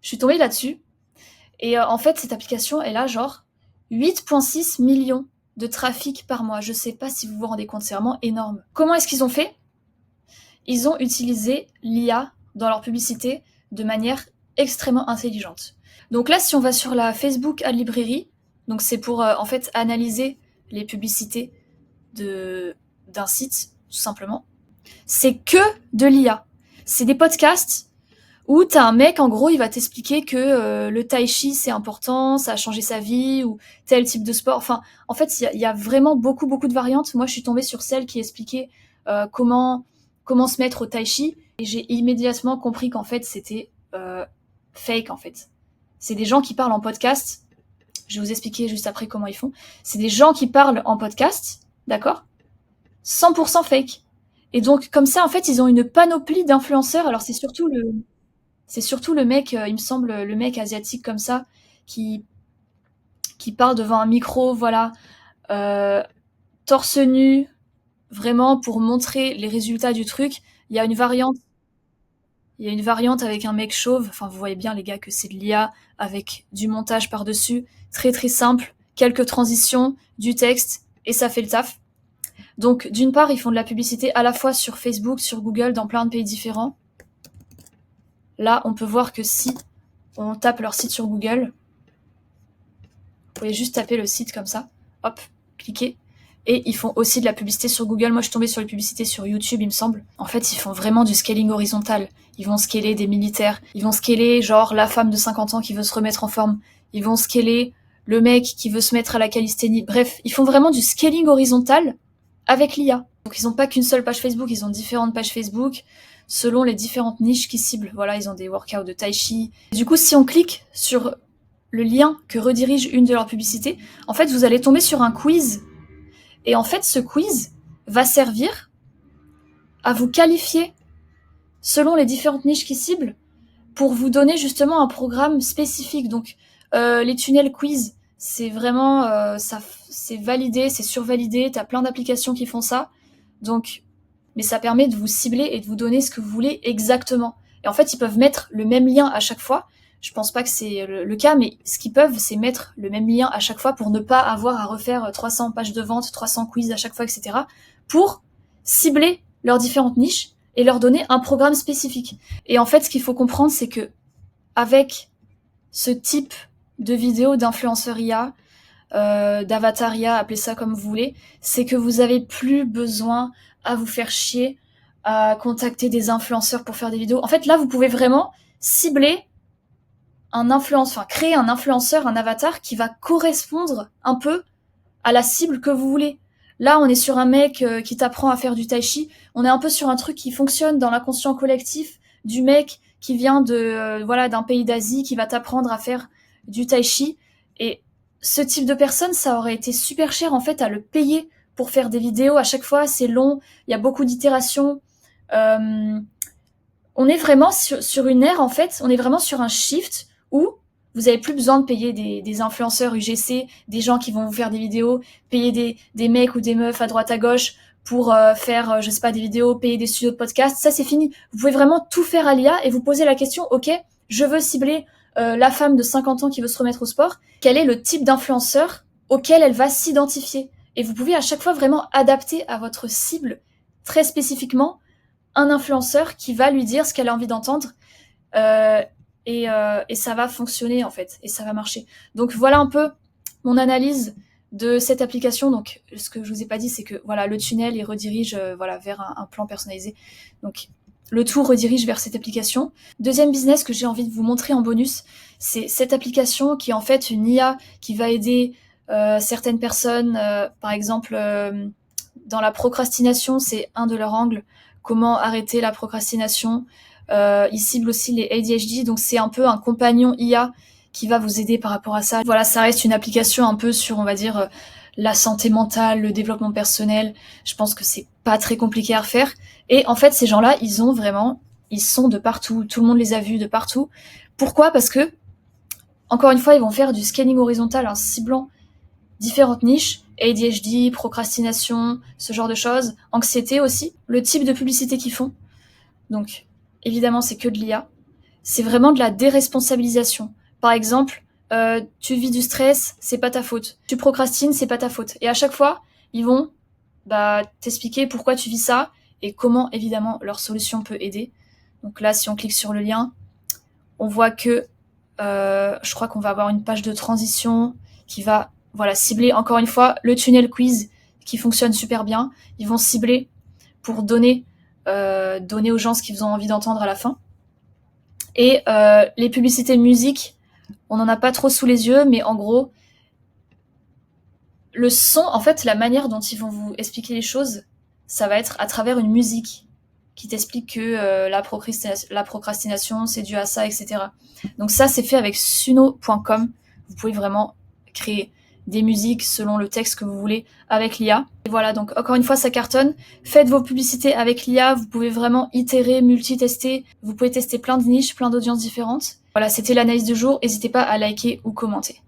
Je suis tombée là-dessus. Et en fait, cette application, elle a genre 8,6 millions de trafic par mois. Je sais pas si vous vous rendez compte, c'est vraiment énorme. Comment est-ce qu'ils ont fait? Ils ont utilisé l'IA dans leur publicité de manière extrêmement intelligente. Donc là, si on va sur la Facebook Ad Librairie, donc c'est pour en fait analyser les publicités d'un site, tout simplement. C'est que de l'IA. C'est des podcasts où t'as un mec, en gros, il va t'expliquer que le tai chi c'est important, ça a changé sa vie, ou tel type de sport. Enfin, en fait, il y a vraiment beaucoup, beaucoup de variantes. Moi, je suis tombée sur celle qui expliquait comment se mettre au tai chi, et j'ai immédiatement compris qu'en fait, c'était fake, en fait. C'est des gens qui parlent en podcast. Je vais vous expliquer juste après comment ils font. C'est des gens qui parlent en podcast, d'accord? 100% fake. Et donc, comme ça, en fait, ils ont une panoplie d'influenceurs. Alors, c'est surtout le mec, il me semble, le mec asiatique comme ça, qui, qui parle devant un micro, voilà, euh, torse nu, vraiment pour montrer les résultats du truc. Il y a une variante, il y a une variante avec un mec chauve. Enfin, vous voyez bien, les gars, que c'est de l'IA avec du montage par-dessus, très très simple, quelques transitions, du texte, et ça fait le taf. Donc, d'une part, ils font de la publicité à la fois sur Facebook, sur Google, dans plein de pays différents. Là, on peut voir que si on tape leur site sur Google, vous pouvez juste taper le site comme ça, hop, cliquez. Et ils font aussi de la publicité sur Google. Moi, je suis tombée sur les publicités sur YouTube, il me semble. En fait, ils font vraiment du scaling horizontal. Ils vont scaler des militaires. Ils vont scaler, genre, la femme de 50 ans qui veut se remettre en forme. Ils vont scaler le mec qui veut se mettre à la calisthénie. Bref, ils font vraiment du scaling horizontal avec l'IA. Donc, ils n'ont pas qu'une seule page Facebook, ils ont différentes pages Facebook selon les différentes niches qu'ils ciblent. Voilà, ils ont des workouts de tai chi. Du coup, si on clique sur le lien que redirige une de leurs publicités, en fait, vous allez tomber sur un quiz. Et en fait, ce quiz va servir à vous qualifier selon les différentes niches qu'ils ciblent pour vous donner justement un programme spécifique. Donc, les tunnels quiz, c'est vraiment, c'est validé, c'est survalidé. T'as plein d'applications qui font ça. Donc, mais ça permet de vous cibler et de vous donner ce que vous voulez exactement. Et en fait, ils peuvent mettre le même lien à chaque fois. Je pense pas que c'est le cas, mais ce qu'ils peuvent, c'est mettre le même lien à chaque fois pour ne pas avoir à refaire 300 pages de vente, 300 quiz à chaque fois, etc. Pour cibler leurs différentes niches et leur donner un programme spécifique. Et en fait, ce qu'il faut comprendre, c'est que avec ce type de vidéo d'influenceur IA, d'avatar IA, appelez ça comme vous voulez, c'est que vous avez plus besoin à vous faire chier, à contacter des influenceurs pour faire des vidéos. En fait, là, vous pouvez vraiment cibler créer un influenceur, un avatar qui va correspondre un peu à la cible que vous voulez. Là, on est sur un mec qui t'apprend à faire du tai chi. On est un peu sur un truc qui fonctionne dans l'inconscient collectif du mec qui vient d'un pays d'Asie qui va t'apprendre à faire du tai chi. Et ce type de personne, ça aurait été super cher en fait à le payer pour faire des vidéos. À chaque fois, c'est long, il y a beaucoup d'itérations. On est vraiment sur une ère en fait, on est vraiment sur un shift où vous avez plus besoin de payer des influenceurs UGC, des gens qui vont vous faire des vidéos, payer des mecs ou des meufs à droite à gauche pour faire, je sais pas, des vidéos, payer des studios de podcast. Ça, c'est fini. Vous pouvez vraiment tout faire à l'IA et vous poser la question, ok, je veux cibler la femme de 50 ans qui veut se remettre au sport. Quel est le type d'influenceur auquel elle va s'identifier? Et vous pouvez à chaque fois vraiment adapter à votre cible très spécifiquement un influenceur qui va lui dire ce qu'elle a envie d'entendre. Euh, et ça va fonctionner en fait, et ça va marcher. Donc voilà un peu mon analyse de cette application. Donc ce que je vous ai pas dit, c'est que voilà, le tunnel il redirige vers un plan personnalisé. Donc le tout redirige vers cette application. Deuxième business que j'ai envie de vous montrer en bonus, c'est cette application qui est en fait une IA qui va aider certaines personnes, par exemple dans la procrastination, c'est un de leurs angles. Comment arrêter la procrastination. Il cible aussi les ADHD, donc c'est un peu un compagnon IA qui va vous aider par rapport à ça. Voilà, ça reste une application un peu sur, on va dire, la santé mentale, le développement personnel. Je pense que c'est pas très compliqué à refaire. Et en fait, ces gens-là, ils sont de partout. Tout le monde les a vus de partout. Pourquoi? Parce que, encore une fois, ils vont faire du scanning horizontal en ciblant différentes niches, ADHD, procrastination, ce genre de choses, anxiété aussi, le type de publicité qu'ils font. Donc, évidemment, c'est que de l'IA. c'est vraiment de la déresponsabilisation. Par exemple, tu vis du stress, c'est pas ta faute. Tu procrastines, c'est pas ta faute. Et à chaque fois, ils vont t'expliquer pourquoi tu vis ça et comment, évidemment, leur solution peut aider. Donc là, si on clique sur le lien, on voit que je crois qu'on va avoir une page de transition qui va cibler, encore une fois, le tunnel quiz qui fonctionne super bien. Ils vont cibler pour donner aux gens ce qu'ils ont envie d'entendre à la fin. Et les publicités musique, on n'en a pas trop sous les yeux, mais en gros, le son, en fait, la manière dont ils vont vous expliquer les choses, ça va être à travers une musique qui t'explique que la procrastination, c'est dû à ça, etc. Donc ça, c'est fait avec suno.com. Vous pouvez vraiment créer des musiques selon le texte que vous voulez avec l'IA. Et voilà, donc encore une fois, ça cartonne. Faites vos publicités avec l'IA. Vous pouvez vraiment itérer, multitester. Vous pouvez tester plein de niches, plein d'audiences différentes. Voilà, c'était l'analyse du jour. N'hésitez pas à liker ou commenter.